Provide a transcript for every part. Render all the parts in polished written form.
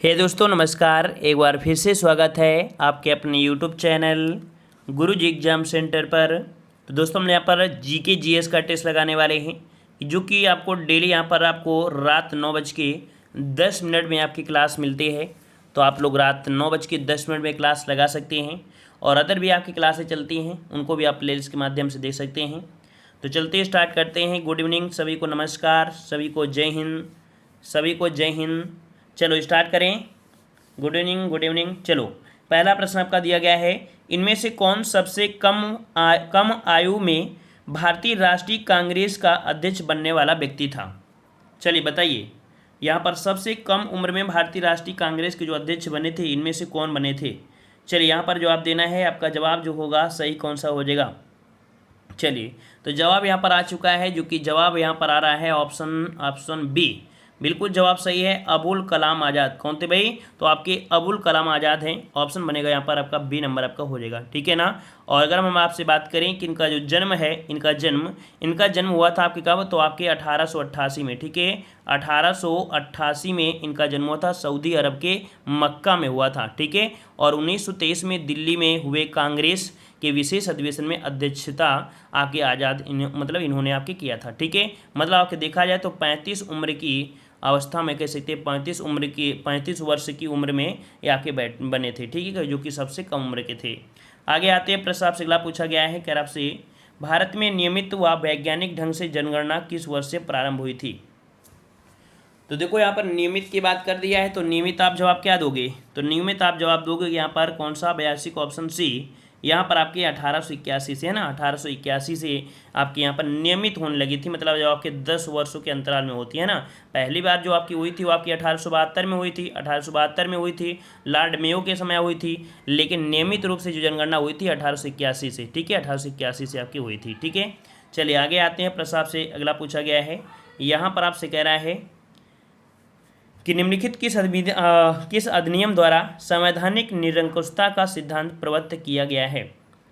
हे दोस्तों नमस्कार। एक बार फिर से स्वागत है आपके अपने यूट्यूब चैनल गुरुजी एग्जाम सेंटर पर। तो दोस्तों हम यहाँ पर जीके जीएस का टेस्ट लगाने वाले हैं, जो कि आपको डेली यहाँ पर आपको रात 9:10 में आपकी क्लास मिलती है। तो आप लोग रात 9:10 में क्लास लगा सकते हैं, और अदर भी आपकी क्लासें चलती हैं उनको भी आप प्लेलिस्ट के माध्यम से देख सकते हैं। तो चलते स्टार्ट करते हैं। गुड इवनिंग सभी को, नमस्कार सभी को, जय हिंद सभी को, जय हिंद। चलो स्टार्ट करें। Good evening good evening. चलो पहला प्रश्न आपका दिया गया है, इनमें से कौन सबसे कम आयु में भारतीय राष्ट्रीय कांग्रेस का अध्यक्ष बनने वाला व्यक्ति था। चलिए बताइए, यहाँ पर सबसे कम उम्र में भारतीय राष्ट्रीय कांग्रेस के जो अध्यक्ष बने थे, इनमें से कौन बने थे। चलिए यहाँ पर जवाब देना है। आपका जवाब जो होगा सही कौन सा हो जाएगा। चलिए तो जवाब यहाँ पर आ चुका है, जो कि जवाब यहाँ पर आ रहा है ऑप्शन बी। बिल्कुल जवाब सही है, अबुल कलाम आज़ाद। कौन थे भाई? तो आपके अबुल कलाम आज़ाद हैं। ऑप्शन बनेगा यहाँ पर आपका बी नंबर आपका हो जाएगा, ठीक है ना। और अगर हम आपसे बात करें कि इनका जो जन्म है, इनका जन्म हुआ था आपके कब? तो आपके 1888 में, ठीक है। 1888 में इनका जन्म हुआ था, सऊदी अरब के मक्का में हुआ था, ठीक है। और 1923 में दिल्ली में हुए कांग्रेस के विशेष अधिवेशन में अध्यक्षता आपके आज़ाद मतलब इन्होंने आपके किया था, ठीक है। मतलब आपके देखा जाए तो 35 उम्र की अवस्था में कह सकते हैं, 35 वर्ष की उम्र में ये आपके बने थे, ठीक है, जो कि सबसे कम उम्र के थे। आगे आते हैं, प्रश्न आपसे अगला पूछा गया है, कह आपसे भारत में नियमित व वैज्ञानिक ढंग से जनगणना किस वर्ष से प्रारंभ हुई थी। तो देखो यहाँ पर नियमित की बात कर दिया है, तो नियमित आप जवाब क्या दोगे? तो नियमित आप जवाब दोगे यहाँ पर कौन सा? 82 को, ऑप्शन सी। यहाँ पर आपके 1881 से है ना, 1881 से आपके यहाँ पर नियमित होने लगी थी। मतलब जो आपके 10 वर्षों के अंतराल में होती है ना। पहली बार जो आपकी हुई थी वो आपकी 1872 में हुई थी, 1872 में हुई थी, लॉर्ड मेयो के समय हुई थी। लेकिन नियमित रूप से जो जनगणना हुई थी 1881 से, ठीक है, 1881 से आपकी हुई थी, ठीक है। चलिए आगे आते हैं। प्रश्न आपसे अगला पूछा गया है, यहाँ पर आपसे कह रहा है कि निम्नलिखित किस अधिनियम द्वारा संवैधानिक निरंकुशता का सिद्धांत प्रवृत्त किया गया है।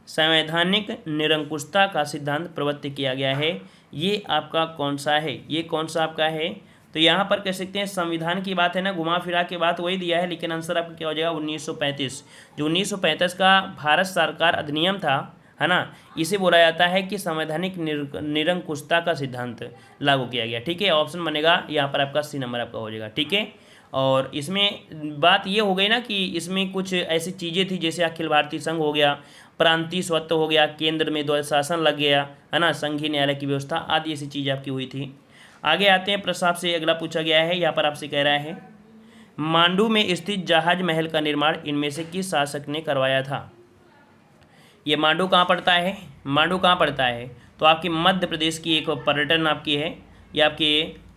संवैधानिक निरंकुशता का सिद्धांत प्रवृत्त किया गया है, ये आपका कौन सा है? ये कौन सा आपका है? तो यहाँ पर कह सकते हैं संविधान की बात है ना, घुमा फिरा के बात वही दिया है, लेकिन आंसर आपका क्या हो जाएगा? 1935। जो 1935 का भारत सरकार अधिनियम था, है ना, इसे बोला जाता है कि संवैधानिक निरंकुशता का सिद्धांत लागू किया गया, ठीक है। ऑप्शन बनेगा यहाँ पर आपका सी नंबर आपका हो जाएगा, ठीक है। और इसमें बात ये हो गई ना कि इसमें कुछ ऐसी चीज़ें थी जैसे अखिल भारतीय संघ हो गया, प्रांतीय स्वत्व हो गया, केंद्र में द्वैध शासन लग गया, है ना, संघीय न्यायालय की व्यवस्था आदि ऐसी चीज़ें आपकी हुई थी। आगे आते हैं, प्रश्न आपसे अगला पूछा गया है, यहाँ पर आपसे कह रहा है मांडू में स्थित जहाज महल का निर्माण इनमें से किस शासक ने करवाया था। ये मांडू कहाँ पड़ता है? मांडू कहाँ पड़ता है? तो आपकी मध्य प्रदेश की एक पर्यटन आपकी है। ये आपके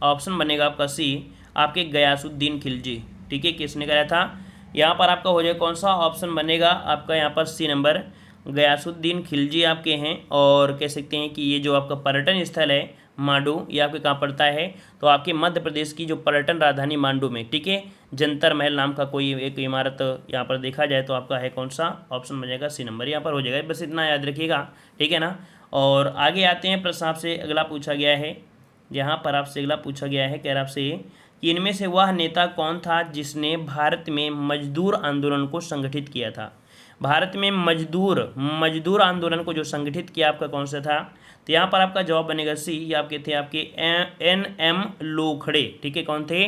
ऑप्शन बनेगा आपका सी, आपके गयासुद्दीन खिलजी, ठीक है। किसने कराया था? यहाँ पर आपका हो जाए कौन सा? ऑप्शन बनेगा आपका यहाँ पर सी नंबर, गयासुद्दीन खिलजी आपके हैं। और कह सकते हैं कि ये जो आपका पर्यटन स्थल है मांडू, ये आपके कहाँ पड़ता है? तो आपके मध्य प्रदेश की जो पर्यटन राजधानी मांडू में, ठीक है। जंतर महल नाम का कोई एक इमारत यहाँ पर देखा जाए तो आपका है कौन सा? ऑप्शन बनेगा सी नंबर यहाँ पर हो जाएगा। बस इतना याद रखिएगा, ठीक है ना। और आगे आते हैं, प्रश्न आपसे अगला पूछा गया है, यहाँ पर आपसे अगला पूछा गया है, कह रहा आपसे कि इनमें से वह नेता कौन था जिसने भारत में मजदूर आंदोलन को संगठित किया था। भारत में मजदूर आंदोलन को जो संगठित किया आपका कौन सा था? तो यहाँ पर आपका जवाब बनेगा सी, ये आपके थे आपके एन.एम. लोखड़े, ठीक है। कौन थे?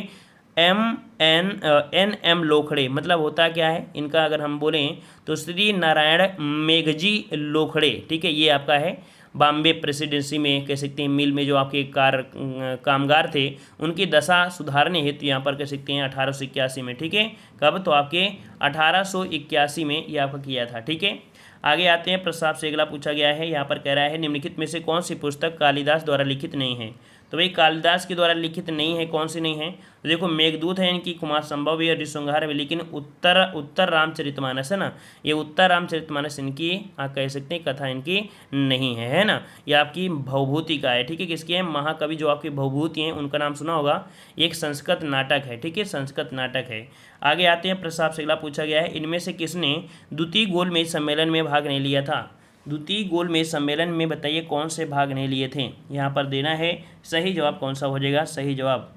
एन.एम. लोखड़े। मतलब होता क्या है इनका, अगर हम बोलें तो श्री नारायण मेघजी लोखड़े, ठीक है। ये आपका है बॉम्बे प्रेसिडेंसी में, कह सकते हैं मिल में जो आपके कामगार थे उनकी दशा सुधारने हेतु यहाँ पर कह सकते हैं 1881 में, ठीक है। कब? तो आपके 1881 में ये आपका किया था, ठीक है। आगे आते हैं, प्रश्न आपसे अगला पूछा गया है, यहाँ पर कह रहा है निम्नलिखित में से कौन सी पुस्तक कालिदास द्वारा लिखित नहीं है। तो भाई कालिदास के द्वारा लिखित नहीं है, कौन सी नहीं है? तो देखो मेघदूत है इनकी, कुमार संभव भी है, ऋतुसंहार भी, लेकिन उत्तर रामचरितमानस है ना, ये उत्तर रामचरितमानस इनकी कह सकते हैं कथा इनकी नहीं है ना। ये आपकी भवभूति का है, ठीक है। किसकी है? महाकवि जो आपकी भवभूति हैं उनका नाम सुना होगा, एक संस्कृत नाटक है, ठीक है, संस्कृत नाटक है। आगे आते हैं, प्रश्न आपसे अगला पूछा गया है, इनमें से किसने द्वितीय गोलमेज सम्मेलन में भाग नहीं लिया था। द्वितीय गोलमेज सम्मेलन में बताइए कौन से भाग नहीं लिए थे। यहाँ पर देना है सही जवाब कौन सा हो जाएगा? सही जवाब।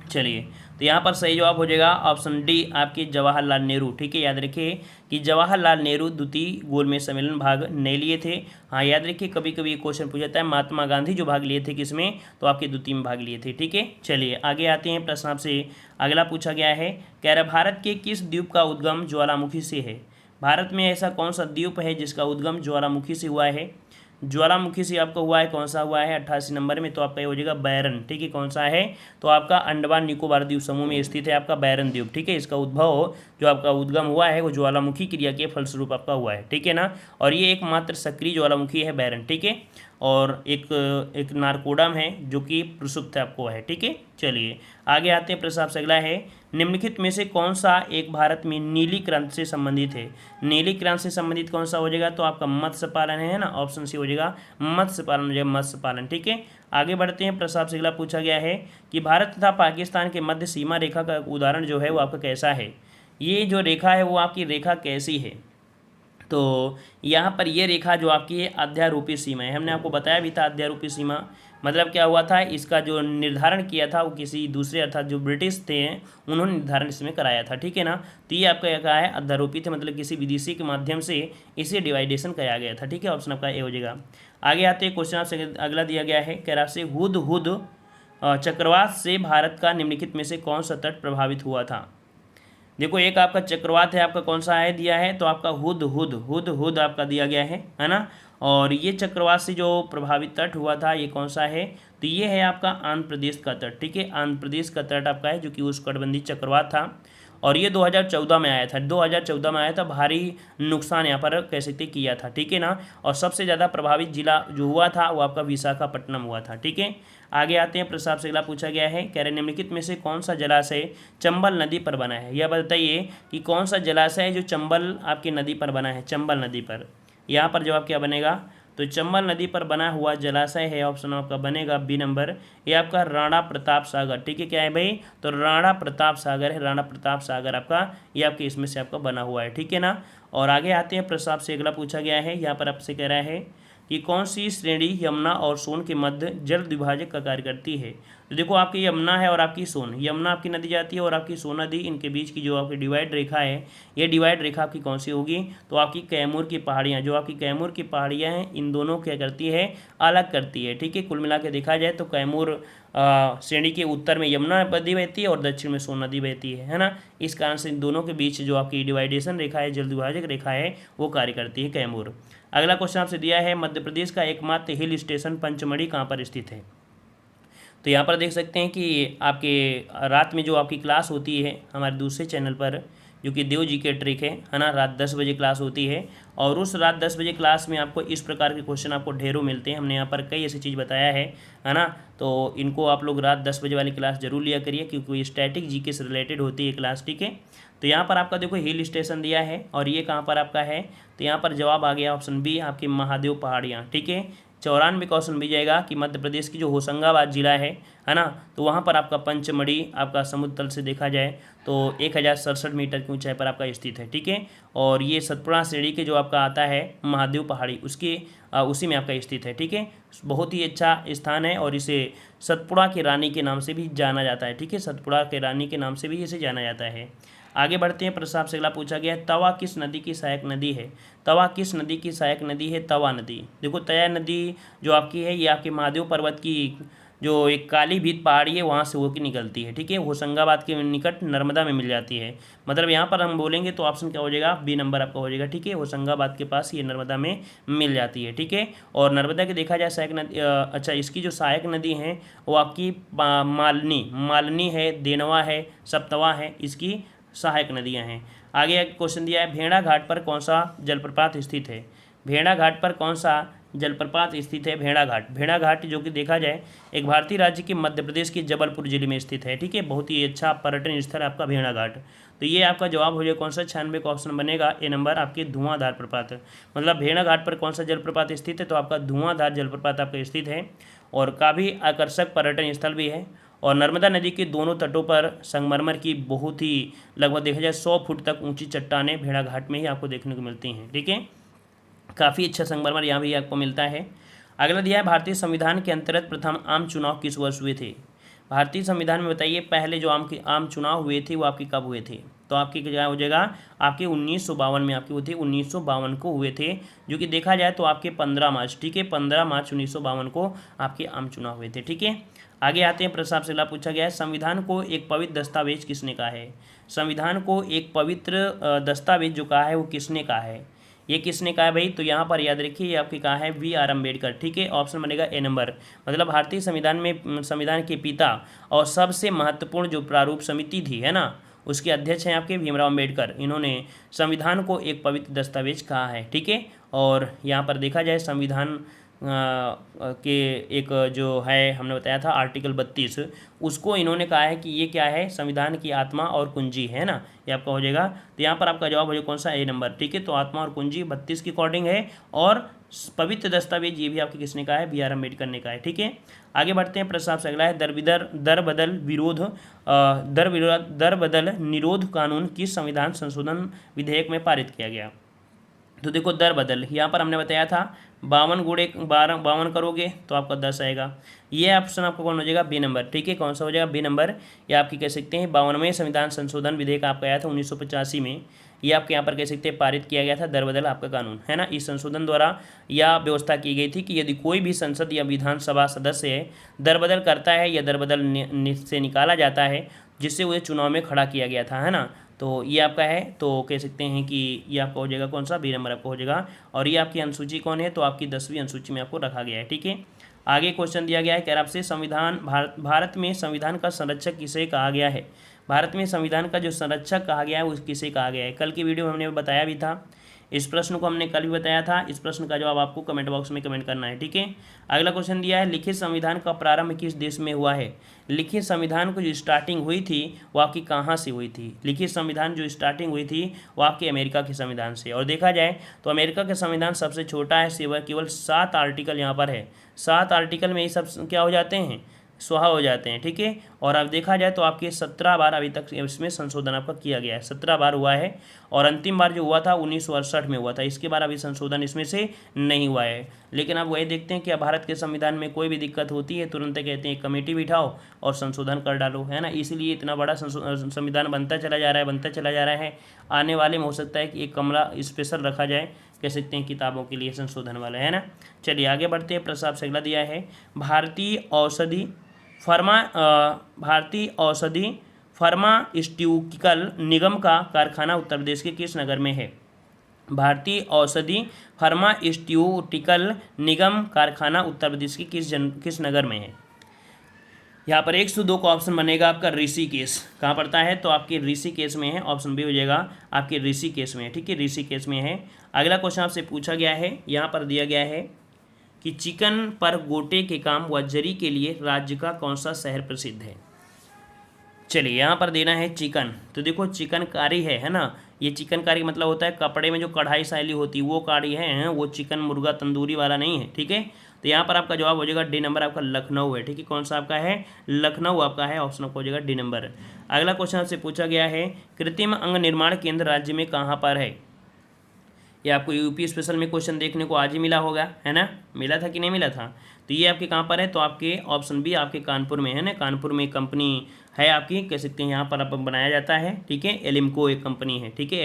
चलिए तो यहाँ पर सही जवाब हो जाएगा ऑप्शन डी आपके जवाहरलाल नेहरू। ठीक है, याद रखिए कि जवाहरलाल नेहरू द्वितीय गोलमेज सम्मेलन भाग नहीं लिए थे। हाँ, याद रखिए कभी कभी ये क्वेश्चन पूछा जाता है महात्मा गांधी जो भाग लिए थे किसमें, तो आपके द्वितीय में भाग लिए थे। ठीक है, चलिए आगे आते हैं। प्रश्न आपसे अगला पूछा गया है, कह रहा भारत के किस द्वीप का उद्गम ज्वालामुखी से है। भारत में ऐसा कौन सा द्वीप है जिसका उद्गम ज्वालामुखी से हुआ है। ज्वालामुखी से आपका हुआ है, कौन सा हुआ है 88 नंबर में, तो आपका ये हो जाएगा बैरन। ठीक है, कौन सा है, तो आपका अंडमान निकोबार द्वीप समूह में स्थित है आपका बैरन द्वीप। ठीक है, इसका उद्भव जो आपका उद्गम हुआ है वो ज्वालामुखी क्रिया के फलस्वरूप आपका हुआ है। ठीक है ना, और ये एकमात्र सक्रिय ज्वालामुखी है बैरन। ठीक है, और एक नारकोडम है जो कि प्रसुप्त आपको है। ठीक है, चलिए आगे आते हैं। प्रश्न आपसे अगला है, निम्नलिखित में से कौन सा एक भारत में नीली क्रांति से संबंधित है। नीली क्रांति से संबंधित कौन सा हो जाएगा, तो आपका मत्स्य पालन है ना, ऑप्शन सी हो जाएगा मत्स्य पालन हो जाएगा, मत्स्य पालन। ठीक है, आगे बढ़ते हैं। प्रश्न आपसे अगला पूछा गया है कि भारत तथा पाकिस्तान के मध्य सीमा रेखा का उदाहरण जो है वो आपका कैसा है। ये जो रेखा है वो आपकी रेखा कैसी है, तो यहाँ पर ये रेखा जो आपकी है अध्यारोपी सीमा है। हमने आपको बताया भी था अध्यारोपी सीमा मतलब क्या हुआ था, इसका जो निर्धारण किया था वो किसी दूसरे अर्थात जो ब्रिटिश थे उन्होंने निर्धारण इसमें कराया था। ठीक है ना, तो ये आपका क्या है अध्यारोपी थे, मतलब किसी विदेशी के माध्यम से इसे डिवाइडेशन कराया गया था। ठीक है, ऑप्शन आपका ए हो जाएगा। आगे आते हैं, क्वेश्चन आपसे अगला दिया गया है, कह रहा से हुदहुद चक्रवात से भारत का निम्नलिखित में से कौन सा तट प्रभावित हुआ था। देखो एक आपका चक्रवात है, आपका कौन सा है दिया है, तो आपका हुदहुद आपका दिया गया है ना। और ये चक्रवात से जो प्रभावित तट हुआ था ये कौन सा है, तो ये है आपका आंध्र प्रदेश का तट। ठीक है, आंध्र प्रदेश का तट आपका है जो कि उष्णकटिबंधीय चक्रवात था और ये 2014 में आया था। 2014 में आया था, भारी नुकसान यहाँ पर कह सकते किया था। ठीक है ना, और सबसे ज़्यादा प्रभावित जिला जो हुआ था वो आपका विशाखापट्टनम हुआ था। ठीक है, आगे आते हैं। प्रश्न आपसे अगला पूछा गया है, कह रहे निम्नलिखित में से कौन सा जलाशय चंबल नदी पर बना है। यह बताइए कि कौन सा जलाशय है जो चंबल आपकी नदी पर बना है, चंबल नदी पर। यहाँ पर जवाब क्या बनेगा, तो चंबल नदी पर बना हुआ जलाशय है, ऑप्शन आपका बनेगा बी नंबर, ये आपका राणा प्रताप सागर। ठीक है, क्या है भाई, तो राणा प्रताप सागर है, राणा प्रताप सागर आपका ये आपके इसमें से आपका बना हुआ है। ठीक है ना, और आगे आते हैं। प्रश्न आपसे अगला पूछा गया है, यहाँ पर आपसे कह रहा है कि कौन सी श्रेणी यमुना और सोन के मध्य जल विभाजक का कार्य करती है। तो देखो आपकी यमुना है और आपकी सोन, यमुना आपकी नदी जाती है और आपकी सोन नदी, इनके बीच की जो आपकी डिवाइड रेखा है ये डिवाइड रेखा आपकी कौन सी होगी, तो आपकी कैमूर की पहाड़ियाँ, जो आपकी कैमूर की पहाड़ियाँ हैं इन दोनों क्या करती है, अलग करती है। ठीक है, कुल मिला के देखा जाए तो कैमूर श्रेणी के उत्तर में यमुना नदी बहती है और दक्षिण में सोन नदी बहती है ना। इस कारण से इन दोनों के बीच जो आपकी डिवाइडेशन रेखा है, जल विभाजक रेखा है, वो कार्य करती है कैमूर। अगला क्वेश्चन आपसे दिया है, मध्य प्रदेश का एकमात्र हिल स्टेशन पंचमढ़ी कहाँ पर स्थित है। तो यहाँ पर देख सकते हैं कि आपके रात में जो आपकी क्लास होती है हमारे दूसरे चैनल पर जो कि देव जी के ट्रिक है ना, रात 10 बजे क्लास होती है और उस रात 10 बजे क्लास में आपको इस प्रकार के क्वेश्चन आपको ढेरों मिलते हैं। हमने यहाँ पर कई ऐसी चीज़ बताया है ना, तो इनको आप लोग रात 10 बजे वाली क्लास जरूर लिया करिए क्योंकि स्टैटिक जीके से रिलेटेड होती है क्लास। ठीक है, तो यहाँ पर आपका देखो हिल स्टेशन दिया है और ये कहाँ पर आपका है, तो यहाँ पर जवाब आ गया ऑप्शन बी आपकी महादेव पहाड़ियाँ। ठीक है, 94 क्वेश्चन भी जाएगा कि मध्य प्रदेश की जो होशंगाबाद जिला है ना, तो वहाँ पर आपका पंचमढ़ी आपका समुद्र तल से देखा जाए तो 1067 मीटर की ऊंचाई पर आपका स्थित है। ठीक है, और ये सतपुड़ा श्रेणी के जो आपका आता है महादेव पहाड़ी उसके उसी में आपका स्थित है। ठीक है, बहुत ही अच्छा स्थान है और इसे सतपुड़ा की रानी के नाम से भी जाना जाता है। ठीक है, सतपुड़ा के रानी के नाम से भी इसे जाना जाता है। आगे बढ़ते हैं। प्रश्न आपसे अगला पूछा गया है, तवा किस नदी की सहायक नदी है। तवा किस नदी की सहायक नदी है, तवा नदी। देखो तया नदी जो आपकी है ये आपके महादेव पर्वत की जो एक काली भीत पहाड़ी है वहाँ से होकर निकलती है। ठीक है, होशंगाबाद के निकट नर्मदा में मिल जाती है। मतलब यहाँ पर हम बोलेंगे तो ऑप्शन क्या हो जाएगा, बी नंबर आपका हो जाएगा। ठीक है, होशंगाबाद के पास ये नर्मदा में मिल जाती है। ठीक है, और नर्मदा के देखा जाए सहायक नदी अच्छा इसकी जो सहायक नदी है वो आपकी मालनी है, देनवा है, सप्तवा है, इसकी सहायक नदियाँ हैं। आगे क्वेश्चन दिया है, भेड़ा घाट पर कौन सा जलप्रपात स्थित है। भेड़ा घाट पर कौन सा जलप्रपात स्थित है, भेड़ा घाट जो कि देखा जाए एक भारतीय राज्य के मध्य प्रदेश के जबलपुर जिले में स्थित है। ठीक है, बहुत ही अच्छा पर्यटन स्थल आपका भेड़ा घाट। तो ये आपका जवाब हो जाएगा कौन सा, 96 का ऑप्शन बनेगा ए नंबर आपके धुआंधार प्रपात। मतलब भेड़ा घाट पर कौन सा जलप्रपात स्थित है, तो आपका धुआंधार जलप्रपात आपका स्थित है और काफ़ी आकर्षक पर्यटन स्थल भी है। और नर्मदा नदी के दोनों तटों पर संगमरमर की बहुत ही लगभग देखा जाए 100 फुट तक ऊंची चट्टानें भेड़ा घाट में ही आपको देखने को मिलती हैं। ठीक है, काफ़ी अच्छा संगमरमर यहाँ भी आपको मिलता है। अगला दिया है, भारतीय संविधान के अंतर्गत प्रथम आम चुनाव किस वर्ष हुए थे। भारतीय संविधान में बताइए पहले जो आम चुनाव हुए थे वो आपके कब हुए थे? तो आपकी क्या हो जाएगा, आपके 1952 में आपके हुए थे, 1952 को हुए थे, जो कि देखा जाए तो आपके 15 मार्च, ठीक है, 15 मार्च 1952 को आपके आम चुनाव हुए थे। ठीक है, आगे आते हैं, प्रश्न आपसे अगला पूछा गया है, संविधान को एक पवित्र दस्तावेज किसने कहा है? संविधान को एक पवित्र दस्तावेज जो कहा है वो किसने कहा है? ये किसने कहा है भाई? तो यहाँ पर याद रखिए, ये आपके कहा है बी.आर. अम्बेडकर। ठीक है, ऑप्शन बनेगा ए नंबर। मतलब भारतीय संविधान में संविधान के पिता और सबसे महत्वपूर्ण जो प्रारूप समिति थी, है ना, उसके अध्यक्ष हैं आपके भीमराव अम्बेडकर। इन्होंने संविधान को एक पवित्र दस्तावेज कहा है। ठीक है, और यहाँ पर देखा जाए संविधान के एक जो है हमने बताया था आर्टिकल 32, उसको इन्होंने कहा है कि ये क्या है, संविधान की आत्मा और कुंजी है ना, ये आपका हो जाएगा। तो यहाँ पर आपका जवाब हो जाएगा कौन सा? ए नंबर। ठीक है, तो आत्मा और कुंजी 32 के अकॉर्डिंग है, और पवित्र दस्तावेज ये भी आपके किसने कहा है? बी.आर. अम्बेडकर ने कहा है। ठीक है, आगे बढ़ते हैं, प्रश्न आपसे अगला है, दर बदल निरोध कानून किस संविधान संशोधन विधेयक में पारित किया गया? तो देखो, दर बदल यहाँ पर हमने बताया था 52 करोगे तो आपका 10 आएगा। ये ऑप्शन आपका कौन हो जाएगा? B number. ठीक है, कौन सा हो जाएगा? B number. ये आपकी कह सकते हैं 52वें संविधान संशोधन विधेयक आपका आया था 1985 में। ये आपके यहाँ पर कह सकते हैं पारित किया गया था दर बदल आपका कानून, है ना। इस संशोधन द्वारा यह व्यवस्था की गई थी कि यदि कोई भी संसद या विधानसभा सदस्य दर बदल करता है या दर बदल से निकाला जाता है जिससे उसे चुनाव में खड़ा किया गया था, है ना, तो ये आपका है, तो कह सकते हैं कि ये आपका हो जाएगा कौन सा? बी नंबर आपका हो जाएगा। और ये आपकी अनुसूची कौन है? तो आपकी 10वीं अनुसूची में आपको रखा गया है। ठीक है, आगे क्वेश्चन दिया गया है, कह रहा आपसे संविधान भारत में संविधान का संरक्षक किसे कहा गया है? भारत में संविधान का जो संरक्षक कहा गया है वो किसे कहा गया है? कल की वीडियो में हमने बताया भी था, इस प्रश्न को हमने कल भी बताया था। इस प्रश्न का जवाब आपको कमेंट बॉक्स में कमेंट करना है। ठीक है, अगला क्वेश्चन दिया है, लिखित संविधान का प्रारंभ किस देश में हुआ है? लिखित संविधान को जो स्टार्टिंग हुई थी वो आपकी कहाँ से हुई थी? लिखित संविधान जो स्टार्टिंग हुई थी वो आपके अमेरिका के संविधान से। और देखा जाए तो अमेरिका का संविधान सबसे छोटा है, सिवाय केवल 7 आर्टिकल यहाँ पर है। 7 आर्टिकल में ये सब क्या हो जाते हैं? स्वाहा हो जाते हैं। ठीक है, और अब देखा जाए तो आपके 17 बार अभी तक इसमें संशोधन आपका किया गया है, 17 बार हुआ है, और अंतिम बार जो हुआ था 1968 में हुआ था। इसके बाद अभी संशोधन इसमें से नहीं हुआ है। लेकिन अब वही देखते हैं कि अब भारत के संविधान में कोई भी दिक्कत होती है तुरंत कहते हैं कमेटी बिठाओ और संशोधन कर डालो, है ना। इसलिए इतना बड़ा संविधान बनता चला जा रहा है। आने वाले में हो सकता है कि एक कमरा स्पेशल रखा जाए, कह सकते हैं किताबों के लिए संशोधन वाला, है ना। चलिए आगे बढ़ते हैं, प्रस्ताव से अगला दिया है, भारतीय औषधि फार्मास्यूटिकल निगम का कारखाना उत्तर प्रदेश के किस नगर में है? भारतीय औषधि फार्मास्यूटिकल निगम कारखाना उत्तर प्रदेश के किस नगर में है? यहाँ पर 102 का ऑप्शन बनेगा आपका ऋषिकेश। कहाँ पड़ता है? तो आपके ऋषिकेश में है, ऑप्शन बी हो जाएगा आपके ऋषिकेश में है। ठीक है, ऋषिकेश में है। अगला क्वेश्चन आपसे पूछा गया है, यहाँ पर दिया गया है कि चिकन पर गोटे के काम व जरी के लिए राज्य का कौन सा शहर प्रसिद्ध है? चलिए यहाँ पर देना है चिकन, तो देखो चिकनकारी है ना। ये चिकनकारी मतलब होता है कपड़े में जो कढ़ाई शैली होती है वो कारी है, वो चिकन मुर्गा तंदूरी वाला नहीं है। ठीक है, तो यहाँ पर आपका जवाब हो जाएगा डी नंबर, आपका लखनऊ है। ठीक है, कौन सा आपका है? लखनऊ आपका है, ऑप्शन आपका हो जाएगा डी नंबर। अगला क्वेश्चन आपसे पूछा गया है, कृत्रिम अंग निर्माण केंद्र राज्य में कहाँ पर है? ये आपको यूपी स्पेशल में क्वेश्चन देखने को आज ही मिला होगा, है ना, मिला था कि नहीं मिला था? तो ये आपके कहाँ पर है? तो आपके ऑप्शन बी आपके कानपुर में है ना। कानपुर में कंपनी है आपकी, कह सकते हैं यहाँ पर आप बनाया जाता है। ठीक है, एलिम्को एक कंपनी है। ठीक है,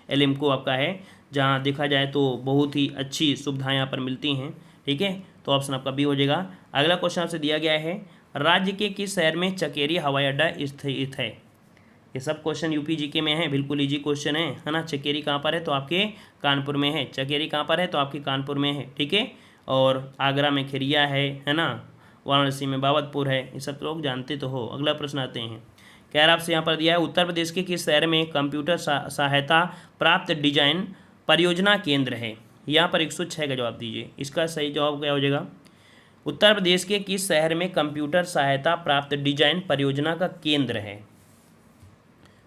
एलिम्को आपका है, जहाँ देखा जाए तो बहुत ही अच्छी सुविधाएँ यहाँ पर मिलती हैं। ठीक है, तो ऑप्शन आपका बी हो जाएगा। अगला क्वेश्चन आपसे दिया गया है, राज्य के किस शहर में चकेरी हवाई अड्डा स्थित है? ये सब क्वेश्चन यूपी जीके में है, बिल्कुल इजी क्वेश्चन है ना। चकेरी कहाँ पर है? तो आपके कानपुर में है। चकेरी कहाँ पर है? तो आपके कानपुर में है। ठीक है, और आगरा में खिरिया है ना, वाराणसी में बाबतपुर है, ये सब लोग जानते तो हो। अगला प्रश्न आते हैं, कह रहा आपसे यहाँ पर दिया है, उत्तर प्रदेश के किस शहर में कंप्यूटर सहायता प्राप्त डिजाइन परियोजना केंद्र है? यहाँ पर 106 का जवाब दीजिए। इसका सही जवाब क्या हो जाएगा? उत्तर प्रदेश के किस शहर में कंप्यूटर सहायता प्राप्त डिजाइन परियोजना का केंद्र है?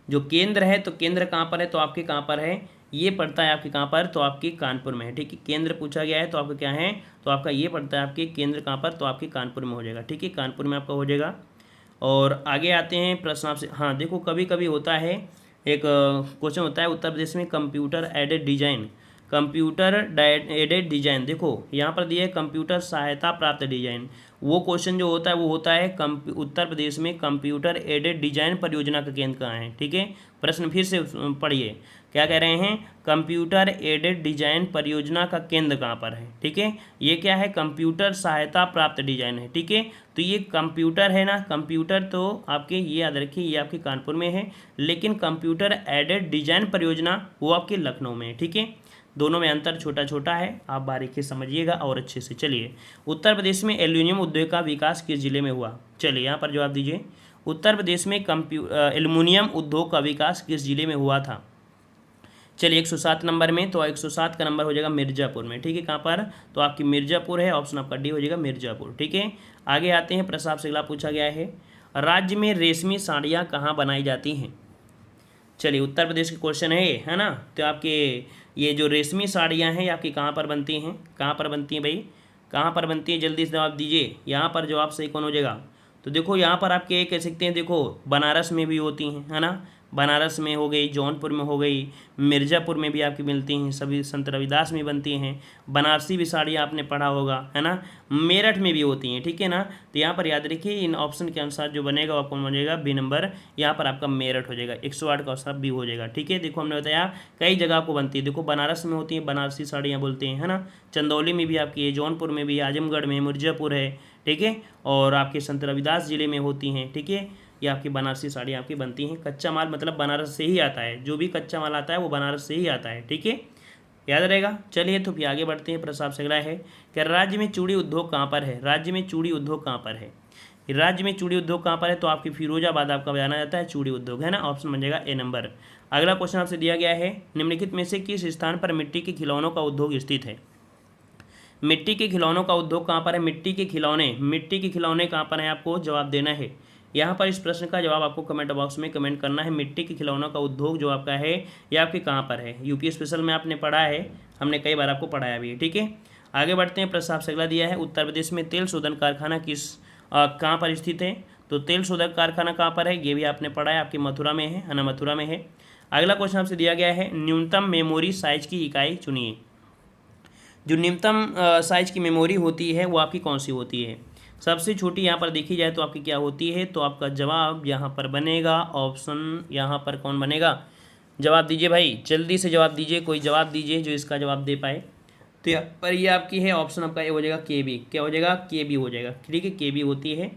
जो केंद्र है, तो केंद्र कहाँ पर है? तो आपके कहाँ पर है? ये पड़ता है आपके कहाँ पर? तो आपके कानपुर में है। ठीक है, केंद्र पूछा गया है तो आपका क्या है? तो आपका ये पड़ता है आपके केंद्र कहाँ पर? तो आपके कानपुर में हो जाएगा। ठीक है, कानपुर में आपका हो जाएगा। और आगे आते हैं प्रश्न आपसे, हाँ देखो कभी कभी होता है एक क्वेश्चन होता है, उत्तर प्रदेश में computer aided design computer aided design, देखो यहाँ पर दिया है कंप्यूटर सहायता प्राप्त डिजाइन। वो क्वेश्चन जो होता है वो होता है उत्तर प्रदेश में कंप्यूटर एडेड डिजाइन परियोजना का केंद्र कहाँ है। ठीक है, प्रश्न फिर से पढ़िए, क्या कह रहे हैं, कंप्यूटर एडेड डिजाइन परियोजना का केंद्र कहाँ पर है। ठीक है, ये क्या है, कंप्यूटर सहायता प्राप्त डिजाइन है। ठीक है, तो ये कंप्यूटर है ना, कंप्यूटर तो आपके ये याद रखिए ये आपके कानपुर में है, लेकिन कंप्यूटर एडेड डिजाइन परियोजना वो आपके लखनऊ में है। ठीक है, दोनों में अंतर छोटा छोटा है, आप बारीकी समझिएगा और अच्छे से। चलिए, उत्तर प्रदेश में एल्यूमिनियम उद्योग का विकास किस जिले में हुआ। चलिए यहाँ पर जवाब दीजिए, उत्तर प्रदेश में एल्यूमिनियम उद्योग का विकास किस जिले में हुआ था। चलिए 107 नंबर में, तो 107 का नंबर हो जाएगा मिर्ज़ापुर में। ठीक है, कहाँ पर, तो आपकी मिर्ज़ापुर है, ऑप्शन आपका डी हो जाएगा मिर्ज़ापुर। ठीक है, आगे आते हैं, प्रश्न आपसे अगला पूछा गया है, राज्य में रेशमी साड़ियाँ कहाँ बनाई जाती हैं। चलिए उत्तर प्रदेश के क्वेश्चन है ना, तो आपके ये जो रेशमी साड़ियाँ हैं आपकी कहाँ पर बनती हैं, कहाँ पर बनती हैं भाई, कहाँ पर बनती है, जल्दी से जवाब दीजिए। यहाँ पर जवाब सही कौन हो जाएगा, तो देखो यहाँ पर आप कह सकते हैं, देखो बनारस में भी होती हैं, है ना, बनारस में हो गई, जौनपुर में हो गई, मिर्ज़ापुर में भी आपकी मिलती हैं, सभी संत रविदास में बनती हैं, बनारसी भी साड़ियाँ आपने पढ़ा होगा, है ना, मेरठ में भी होती हैं। ठीक है ना, तो यहाँ पर याद रखिए इन ऑप्शन के अनुसार जो बनेगा वो आपको बनेगा बी नंबर, यहाँ पर आपका मेरठ हो जाएगा, 108 का ऑप्शन बी हो जाएगा। ठीक है, देखो हमने बताया कई जगह आपको बनती है, देखो बनारस में होती है, बनारसी साड़ियाँ बोलते हैं, है ना, चंदौली में भी आपकी है, जौनपुर में भी, आजमगढ़ में, मिर्ज़ापुर है। ठीक है, और आपके संत रविदास जिले में होती हैं। ठीक है, ये आपकी बनारसी साड़ी आपकी बनती हैं, कच्चा माल मतलब बनारस से ही आता है, जो भी कच्चा माल आता है वो बनारस से ही आता है। ठीक है, याद रहेगा। चलिए तो फिर आगे बढ़ते हैं, प्रश्न आपसे अगला है कि राज्य में चूड़ी उद्योग कहाँ पर है, राज्य में चूड़ी उद्योग कहाँ पर है, राज्य में चूड़ी उद्योग कहाँ पर है, तो आपकी फिरोजाबाद आपका जाना जाता है चूड़ी उद्योग, है ना, ऑप्शन बन जाएगा ए नंबर। अगला क्वेश्चन आपसे दिया गया है, निम्नलिखित में से किस स्थान पर मिट्टी के खिलौनों का उद्योग स्थित है। मिट्टी के खिलौनों का उद्योग कहाँ पर है, मिट्टी के खिलौने कहाँ पर है, आपको जवाब देना है। यहाँ पर इस प्रश्न का जवाब आपको कमेंट बॉक्स में कमेंट करना है, मिट्टी के खिलौनों का उद्योग जो आपका है ये आपके कहाँ पर है। यूपी स्पेशल में आपने पढ़ा है, हमने कई बार आपको पढ़ाया भी है। ठीक है, आगे बढ़ते हैं, प्रश्न आपसे अगला दिया है, उत्तर प्रदेश में तेल शोधन कारखाना कहाँ पर स्थित है, तो तेल शोधन कारखाना कहाँ पर है, ये भी आपने पढ़ा है, आपकी मथुरा में है ना, मथुरा में है। अगला क्वेश्चन आपसे दिया गया है, न्यूनतम मेमोरी साइज की इकाई चुनिए। जो न्यूनतम साइज की मेमोरी होती है वो आपकी कौन सी होती है। सबसे छोटी यहाँ पर देखी जाए तो आपकी क्या होती है, तो आपका जवाब यहाँ पर बनेगा ऑप्शन, यहाँ पर कौन बनेगा, जवाब दीजिए भाई, जल्दी से जवाब दीजिए, कोई जवाब दीजिए जो इसका जवाब दे पाए। तो यहाँ पर ये आपकी है ऑप्शन आपका ये हो जाएगा के बी, क्या हो जाएगा, के बी हो जाएगा। ठीक है, के बी होती है,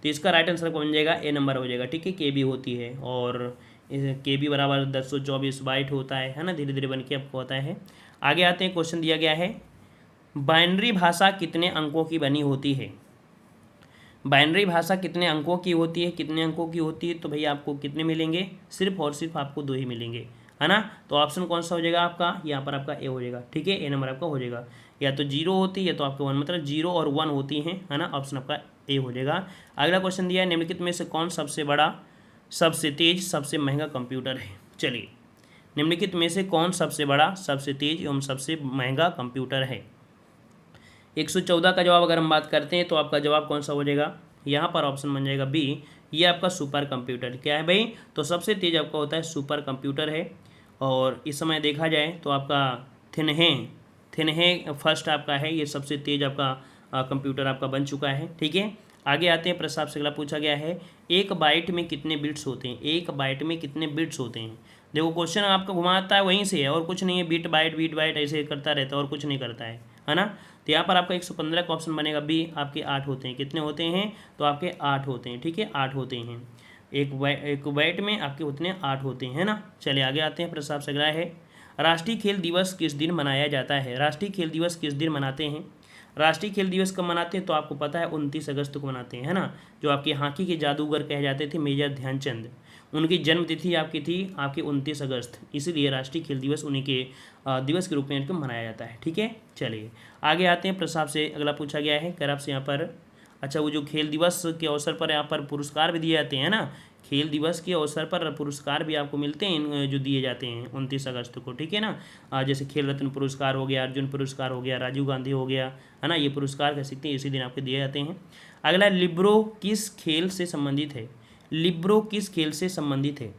तो इसका राइट आंसर बन जाएगा ए नंबर हो जाएगा। ठीक है, के बी होती है, और के बी बराबर 1024 बाइट होता है ना, धीरे धीरे बन के आपको होता है। आगे आते हैं, क्वेश्चन दिया गया है, बाइनरी भाषा कितने अंकों की बनी होती है। बाइनरी भाषा कितने अंकों की होती है, कितने अंकों की होती है, तो भैया आपको कितने मिलेंगे, सिर्फ और सिर्फ आपको 2 ही मिलेंगे, है ना। तो ऑप्शन कौन सा हो जाएगा आपका, यहाँ पर आपका ए हो जाएगा। ठीक है, ए नंबर आपका हो जाएगा, या तो 0 होती है या तो आपका 1, मतलब 0 और 1 होती हैं, है ना, ऑप्शन आपका ए हो जाएगा। अगला क्वेश्चन दिया है, निम्नलिखित में से कौन सबसे बड़ा, सबसे तेज, सबसे महंगा कंप्यूटर है। चलिए, निम्नलिखित में से कौन सबसे बड़ा, सबसे तेज एवं सबसे महंगा कंप्यूटर है। 114 का जवाब अगर हम बात करते हैं तो आपका जवाब कौन सा हो जाएगा, यहाँ पर ऑप्शन बन जाएगा बी, ये आपका सुपर कंप्यूटर। क्या है भाई, तो सबसे तेज आपका होता है सुपर कंप्यूटर है। और इस समय देखा जाए तो आपका थिनहे फर्स्ट आपका है, ये सबसे तेज आपका कंप्यूटर आपका बन चुका है। ठीक है, आगे आते हैं, प्रश्न आपसे अगला पूछा गया है, 1 बाइट में कितने बिट्स होते हैं, 1 बाइट में कितने बिट्स होते हैं। देखो क्वेश्चन आपका घुमाता है वहीं से है, और कुछ नहीं है, बीट बाइट ऐसे करता रहता है और कुछ नहीं करता है ना। तो यहाँ पर आपका 115 का ऑप्शन बनेगा बी, आपके 8 होते हैं, कितने होते हैं, तो आपके 8 होते हैं। ठीक है, 8 होते हैं, एक बाइट में आपके उतने 8 होते हैं, है ना। चलिए आगे आते हैं, प्रश्न आपसे अगला है, राष्ट्रीय खेल दिवस किस दिन मनाया जाता है। राष्ट्रीय खेल दिवस किस दिन मनाते हैं। राष्ट्रीय खेल दिवस कब मनाते हैं, तो आपको पता है 29 अगस्त को मनाते हैं, है ना। जो आपके हॉकी के जादूगर कहे जाते थे मेजर ध्यानचंद, उनकी जन्म तिथि आपकी थी आपकी 29 अगस्त, इसीलिए राष्ट्रीय खेल दिवस उन्हीं के दिवस के रूप में इनको मनाया जाता है। ठीक है, चलिए आगे आते हैं, प्रश्न आपसे अगला पूछा गया है, कर आपसे यहाँ पर, अच्छा वो जो खेल दिवस के अवसर पर यहाँ पर पुरस्कार भी दिए जाते हैं ना, खेल दिवस के अवसर पर पुरस्कार भी आपको मिलते हैं जो दिए जाते हैं 29 अगस्त को। ठीक है ना, जैसे खेल रत्न पुरस्कार हो गया, अर्जुन पुरस्कार हो गया, राजीव गांधी हो गया, है ना, ये पुरस्कार कह सकते हैं इसी दिन आपको दिए जाते हैं। अगला, लिब्रो किस खेल से संबंधित है। लिब्रो किस खेल से संबंधित है।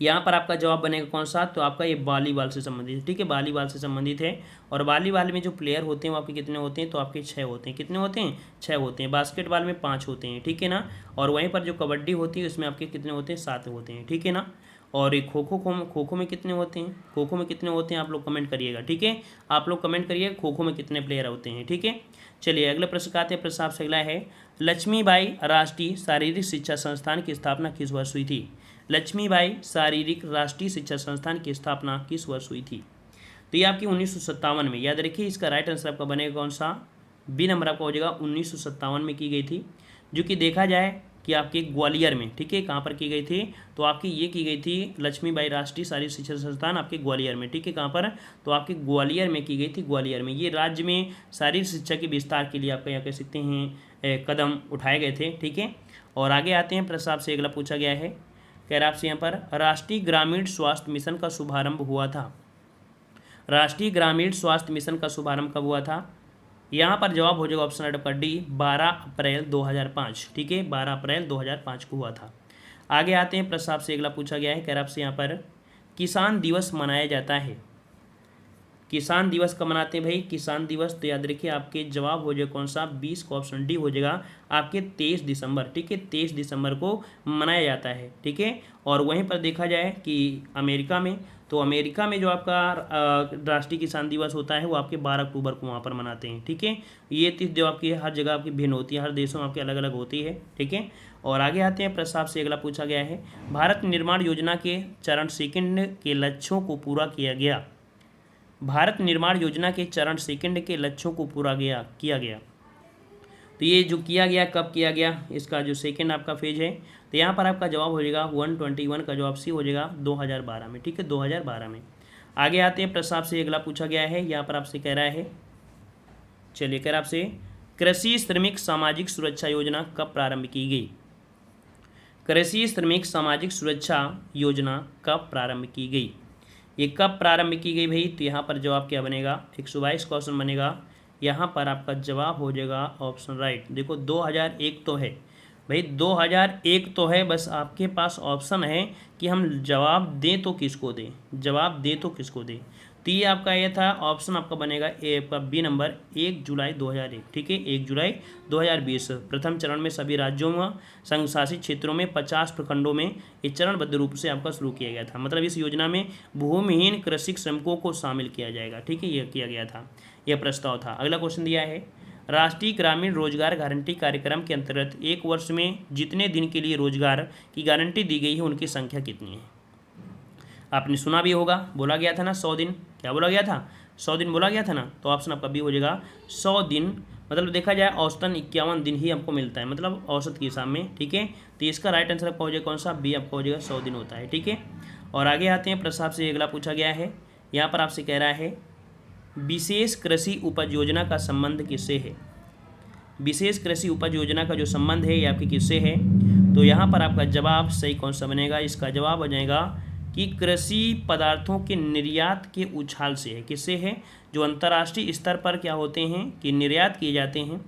यहाँ पर आपका जवाब बनेगा कौन सा, तो आपका ये वॉलीबॉल से संबंधित है, ठीक है, वॉलीबॉल से संबंधित है। और वॉलीबॉल में जो प्लेयर होते हैं वो आपके कितने होते हैं, तो आपके 6 होते हैं। कितने होते हैं, 6 होते हैं। बास्केटबॉल में 5 होते हैं, ठीक है ना। और वहीं पर जो कबड्डी होती है उसमें आपके कितने होते हैं, 7 होते हैं, ठीक है ना। और ये खो खो में कितने होते हैं, खो खो में कितने होते हैं आप लोग कमेंट करिएगा, ठीक है। आप लोग कमेंट करिएगा खो खो में कितने प्लेयर होते हैं, ठीक है। चलिए अगले प्रश्न का आते हैं। प्रश्न आपसे अगला है, लक्ष्मीबाई राष्ट्रीय शारीरिक शिक्षा संस्थान की स्थापना किस वर्ष हुई थी। लक्ष्मीबाई शारीरिक राष्ट्रीय शिक्षा संस्थान की स्थापना किस वर्ष हुई थी। तो ये आपकी 1957 में, याद रखिए। इसका राइट आंसर आपका बनेगा कौन सा, बी नंबर आपका हो जाएगा। 1957 में की गई थी, जो कि देखा जाए कि आपके ग्वालियर में, ठीक है। कहाँ पर की गई थी, तो आपकी ये की गई थी लक्ष्मीबाई राष्ट्रीय शारीरिक शिक्षा संस्थान आपके ग्वालियर में, ठीक है। कहाँ पर, तो आपके ग्वालियर में की गई थी, ग्वालियर में। ये राज्य में शारीरिक शिक्षा के विस्तार के लिए आपका यहाँ कह सकते हैं कदम उठाए गए थे, ठीक है। और आगे आते हैं। प्रश्न आपसे अगला पूछा गया है, कह रहा आपसे यहाँ पर, राष्ट्रीय ग्रामीण स्वास्थ्य मिशन का शुभारंभ हुआ था। राष्ट्रीय ग्रामीण स्वास्थ्य मिशन का शुभारंभ कब हुआ था। यहाँ पर जवाब हो जाएगा ऑप्शन नंबर डी, 12 अप्रैल 2005, ठीक है। 12 अप्रैल 2005 को हुआ था। आगे आते हैं। प्रश्न आपसे अगला पूछा गया है, कह रहा आपसे यहाँ पर, किसान दिवस मनाया जाता है। किसान दिवस कब मनाते हैं भाई, किसान दिवस, तो याद रखिए आपके जवाब हो जाएगा कौन सा, 20 को ऑप्शन डी हो जाएगा आपके 23 दिसंबर, ठीक है। 23 दिसंबर को मनाया जाता है, ठीक है। और वहीं पर देखा जाए कि अमेरिका में, तो अमेरिका में जो आपका राष्ट्रीय किसान दिवस होता है वो आपके 12 अक्टूबर को वहाँ पर मनाते हैं, ठीक है। ये तीज जो आपकी हर जगह आपकी भिन्न होती है, हर देशों में आपकी अलग अलग होती है, ठीक है। और आगे आते हैं। प्रस्ताव से अगला पूछा गया है, भारत निर्माण योजना के चरण सेकंड के लक्ष्यों को पूरा किया गया। भारत निर्माण योजना के चरण सेकंड के लक्ष्यों को पूरा किया गया। तो ये जो किया गया कब किया गया, इसका जो सेकंड आपका फेज है, तो यहाँ पर आपका जवाब हो जाएगा 121 का जवाब सी हो जाएगा 2012 में, ठीक है, 2012 में। आगे आते हैं। प्रस्ताव से अगला पूछा गया है, यहाँ पर आपसे कह रहा है, चलिए कह रहा आपसे, कृषि श्रमिक सामाजिक सुरक्षा योजना कब प्रारंभ की गई। कृषि श्रमिक सामाजिक सुरक्षा योजना कब प्रारंभ की गई, ये कब प्रारंभ की गई भाई, तो यहाँ पर जवाब क्या बनेगा, 122 क्वेश्चन बनेगा। यहाँ पर आपका जवाब हो जाएगा ऑप्शन राइट। देखो 2001 तो है भाई, 2001 तो है, बस आपके पास ऑप्शन है कि हम जवाब दें तो किसको दें, जवाब दें तो किसको दें। तो ये आपका ये था ऑप्शन, आपका बनेगा ए आपका बी नंबर, 1 जुलाई 2001, ठीक है, 1 जुलाई 2020। प्रथम चरण में सभी राज्यों में संघ शासित क्षेत्रों में 50 प्रखंडों में ये चरणबद्ध रूप से आपका शुरू किया गया था। मतलब इस योजना में भूमिहीन कृषि श्रमिकों को शामिल किया जाएगा, ठीक है, यह किया गया था, यह प्रस्ताव था। अगला क्वेश्चन दिया है, राष्ट्रीय ग्रामीण रोजगार गारंटी कार्यक्रम के अंतर्गत एक वर्ष में जितने दिन के लिए रोजगार की गारंटी दी गई है उनकी संख्या कितनी है। आपने सुना भी होगा, बोला गया था ना 100 दिन, क्या बोला गया था, 100 दिन बोला गया था ना। तो ऑप्शन आपका बी हो जाएगा 100 दिन, मतलब देखा जाए औसतन 51 दिन ही हमको मिलता है, मतलब औसत के हिसाब में, ठीक है। तो इसका राइट आंसर आपका हो जाएगा कौन सा, बी आपका हो जाएगा 100 दिन होता है, ठीक है। और आगे आते हैं। प्रस्ताव से अगला पूछा गया है, यहाँ पर आपसे कह रहा है, विशेष कृषि उपज योजना का संबंध किससे है। विशेष कृषि उपज योजना का जो संबंध है ये आपके किससे है, तो यहाँ पर आपका जवाब सही कौन सा बनेगा, इसका जवाब हो जाएगा कि कृषि पदार्थों के निर्यात के उछाल से है। किससे है, जो अंतर्राष्ट्रीय स्तर पर क्या होते हैं कि निर्यात किए जाते हैं,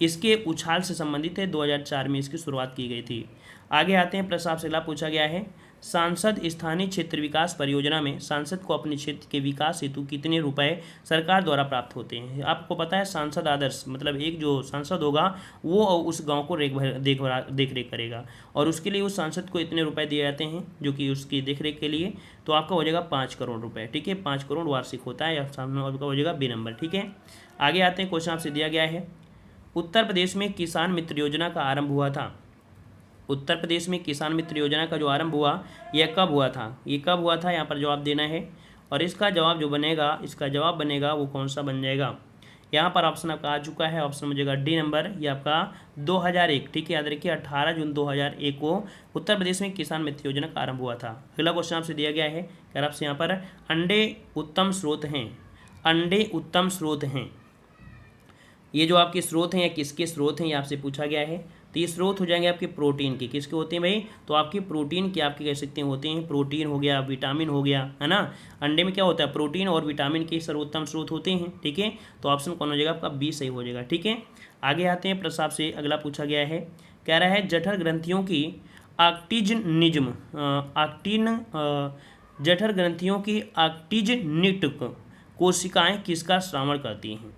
इसके उछाल से संबंधित है। 2004 में इसकी शुरुआत की गई थी। आगे आते हैं। प्रस्ताव से अगला पूछा गया है, सांसद स्थानीय क्षेत्र विकास परियोजना में सांसद को अपने क्षेत्र के विकास हेतु कितने रुपए सरकार द्वारा प्राप्त होते हैं। आपको पता है सांसद आदर्श, मतलब एक जो सांसद होगा वो उस गांव को देख रेख करेगा, और उसके लिए उस सांसद को इतने रुपए दिए जाते हैं जो कि उसकी देख रेख के लिए। तो आपका हो जाएगा 5 करोड़ रुपये, ठीक है, 5 करोड़ वार्षिक होता है, सामने आपका हो जाएगा बी नंबर, ठीक है। आगे आते हैं। क्वेश्चन आपसे दिया गया है, उत्तर प्रदेश में किसान मित्र योजना का आरंभ हुआ था। उत्तर प्रदेश में किसान मित्र योजना का जो आरंभ हुआ यह कब हुआ था, ये कब हुआ था, यहाँ पर जवाब देना है। और इसका जवाब जो बनेगा, इसका जवाब बनेगा वो कौन सा बन जाएगा, यहाँ पर ऑप्शन आपका आ चुका है, ऑप्शन हो जाएगा डी नंबर, ये आपका 2001, ठीक है, याद रखिए 18 जून 2001 को उत्तर प्रदेश में किसान मित्र योजना का आरंभ हुआ था। अगला क्वेश्चन आपसे दिया गया है, अगर आपसे यहाँ पर अंडे उत्तम स्रोत हैं, अंडे उत्तम स्रोत हैं, ये जो आपके स्रोत हैं या किसके स्रोत हैं ये आपसे पूछा गया है। तो ये स्रोत हो जाएंगे आपके प्रोटीन के, किसके होते हैं भाई, तो आपके प्रोटीन के आपके कह सकते हैं होते हैं, प्रोटीन हो गया, विटामिन हो गया, है ना। अंडे में क्या होता है, प्रोटीन और विटामिन के सर्वोत्तम स्रोत होते हैं, ठीक है। तो ऑप्शन कौन हो जाएगा आपका, बी सही हो जाएगा, ठीक है। आगे आते हैं। प्रस्ताव से अगला पूछा गया है, कह रहा है जठर ग्रंथियों की आक्टिजनिज्म, आक्टिन जठर ग्रंथियों की आक्टिजनिट कोशिकाएं किसका श्रावण करती हैं?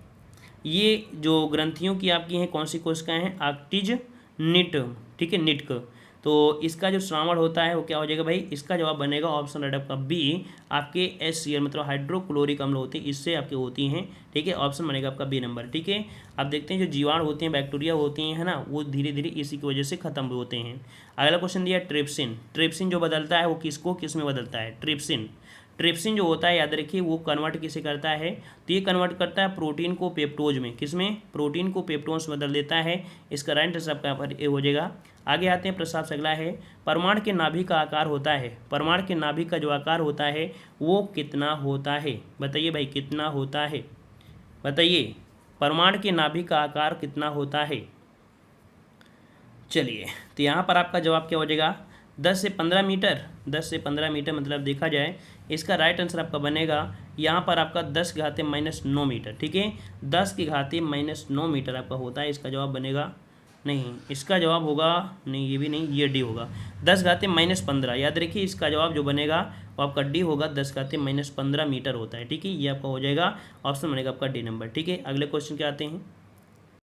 ये जो ग्रंथियों की आपकी हैं कौन सी कोशिकाएं हैं? आक्टिजनिट, ठीक है, निट का। तो इसका जो श्रावण होता है वो क्या हो जाएगा भाई? इसका जवाब बनेगा ऑप्शन राइट आपका बी, आपके HCl मतलब हाइड्रोक्लोरिक अम्ल होते हैं, इससे आपके होती हैं, ठीक है। ऑप्शन बनेगा आपका बी नंबर, ठीक है। अब देखते हैं जो जीवाणु होते हैं, बैक्टीरिया होती हैं, है ना, वो धीरे धीरे इसी की वजह से खत्म होते हैं। अगला क्वेश्चन दिया ट्रिप्सिन। ट्रिप्सिन जो बदलता है वो किसको किस में बदलता है? ट्रिप्सिन, ट्रिप्सिन जो होता है याद रखिए वो कन्वर्ट किसे करता है? तो ये कन्वर्ट करता है प्रोटीन को पेप्टोज में। किस में? प्रोटीन को पेप्टोज में बदल देता है। इसका राइट आंसर आपका यहाँ पर ए हो जाएगा। आगे आते हैं, प्रस्ताव से अगला है, परमाणु के नाभिक का आकार होता है, परमाणु के नाभिक का जो आकार होता है वो कितना होता है? बताइए भाई कितना होता है? बताइए परमाणु के नाभिक का आकार कितना होता है? चलिए, तो यहाँ पर आपका जवाब क्या हो जाएगा? 10 से 15 मीटर। 10 से 15 मीटर मतलब देखा जाए इसका राइट आंसर आपका बनेगा यहाँ पर आपका 10⁻⁹ मीटर, ठीक है। 10⁻⁹ मीटर आपका होता है। इसका जवाब बनेगा नहीं, इसका जवाब होगा नहीं, ये भी नहीं, ये डी होगा 10⁻⁻15। याद रखिए इसका जवाब जो बनेगा वो आपका डी होगा, 10⁻⁻15 मीटर होता है, ठीक है। ये आपका हो जाएगा, ऑप्शन बनेगा आपका डी नंबर, ठीक है। अगले क्वेश्चन क्या आते हैं,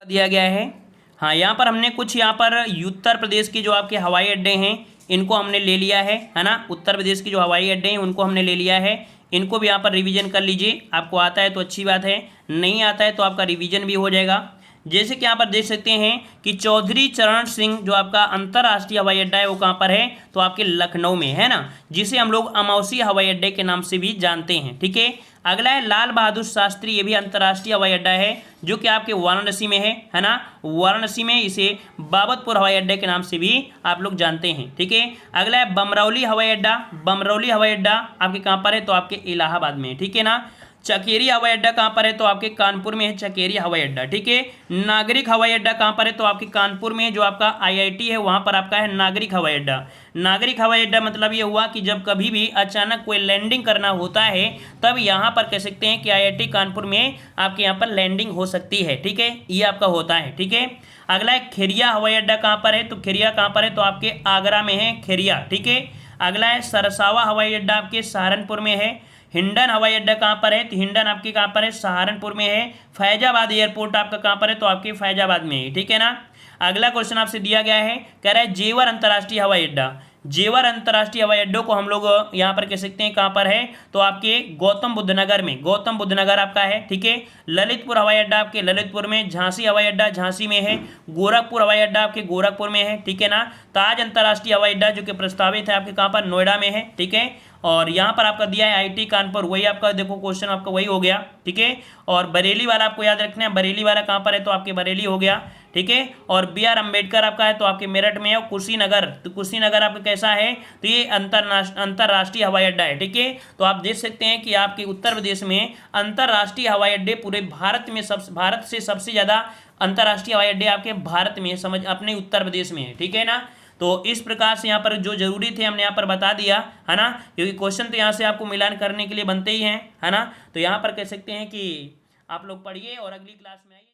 दिया गया है। हाँ, यहाँ पर हमने कुछ यहाँ पर उत्तर प्रदेश के जो आपके हवाई अड्डे हैं इनको हमने ले लिया है ना। उत्तर प्रदेश के जो हवाई अड्डे हैं उनको हमने ले लिया है। इनको भी यहाँ पर रिवीजन कर लीजिए। आपको आता है तो अच्छी बात है, नहीं आता है तो आपका रिवीजन भी हो जाएगा। जैसे कि यहाँ पर देख सकते हैं कि चौधरी चरण सिंह जो आपका अंतर्राष्ट्रीय हवाई अड्डा है वो कहाँ पर है? तो आपके लखनऊ में, है ना, जिसे हम लोग अमौसी हवाई अड्डे के नाम से भी जानते हैं, ठीक है। अगला है लाल बहादुर शास्त्री, ये भी अंतर्राष्ट्रीय हवाई अड्डा है जो कि आपके वाराणसी में है ना। वाराणसी में इसे बाबतपुर हवाई अड्डे के नाम से भी आप लोग जानते हैं, ठीक है। अगला है बमरौली हवाई अड्डा। बमरौली हवाई अड्डा आपके कहाँ पर है? तो आपके इलाहाबाद में, ठीक है ना। चकेरी हवाई अड्डा कहाँ पर है? तो आपके कानपुर में है चकेरी हवाई अड्डा, ठीक है। नागरिक हवाई अड्डा कहाँ पर है? तो आपके कानपुर में जो आपका IIT है वहाँ पर आपका है नागरिक हवाई अड्डा। नागरिक हवाई अड्डा मतलब ये हुआ कि जब कभी भी अचानक कोई लैंडिंग करना होता है तब यहाँ पर कह सकते हैं कि IIT कानपुर में आपके यहाँ पर लैंडिंग हो सकती है, ठीक है। ये आपका होता है, ठीक है। अगला है खेरिया हवाई अड्डा कहाँ पर है? तो खेरिया कहाँ पर है? तो आपके आगरा में है खेरिया, ठीक है। अगला है सरसावा हवाई अड्डा आपके सहारनपुर में है। हिंडन हवाई अड्डा कहाँ पर है? तो हिंडन आपके कहाँ पर है? सहारनपुर में है। फैजाबाद एयरपोर्ट आपका कहाँ पर है? तो आपके फैजाबाद में है, ठीक है ना। अगला क्वेश्चन आपसे दिया गया है, कह रहा है जेवर अंतर्राष्ट्रीय हवाई अड्डा। जेवर अंतर्राष्ट्रीय हवाई अड्डों को हम लोग यहाँ पर कह सकते हैं कहाँ पर है? तो आपके गौतम बुद्ध नगर में, गौतम बुद्ध नगर आपका है, ठीक है। ललितपुर हवाई अड्डा आपके ललितपुर में। झांसी हवाई अड्डा झांसी में है। गोरखपुर हवाई अड्डा आपके गोरखपुर में है, ठीक है ना। ताज अंतर्राष्ट्रीय हवाई अड्डा जो कि प्रस्तावित है आपके कहाँ पर? नोएडा में है, ठीक है। और यहाँ पर आपका दिया है IIT कानपुर, वही आपका देखो क्वेश्चन आपका वही हो गया, ठीक है। और बरेली वाला आपको याद रखना है, बरेली वाला कहाँ पर है? तो आपके बरेली हो गया, ठीक है। और BR अम्बेडकर आपका है तो आपके मेरठ में है। और कुशीनगर, तो कुशीनगर आपका कैसा है? तो ये अंतर्राष्ट्रीय हवाई अड्डा है, ठीक है। तो आप देख सकते हैं कि आपके उत्तर प्रदेश में अंतर्राष्ट्रीय हवाई अड्डे पूरे भारत में भारत से सबसे ज़्यादा अंतर्राष्ट्रीय हवाई अड्डे आपके भारत में समझ अपने उत्तर प्रदेश में है, ठीक है ना। तो इस प्रकार से यहाँ पर जो जरूरी थे हमने यहाँ पर बता दिया, है ना, क्योंकि क्वेश्चन तो यहाँ से आपको मिलान करने के लिए बनते ही हैं, है ना। तो यहाँ पर कह सकते हैं कि आप लोग पढ़िए और अगली क्लास में आइए।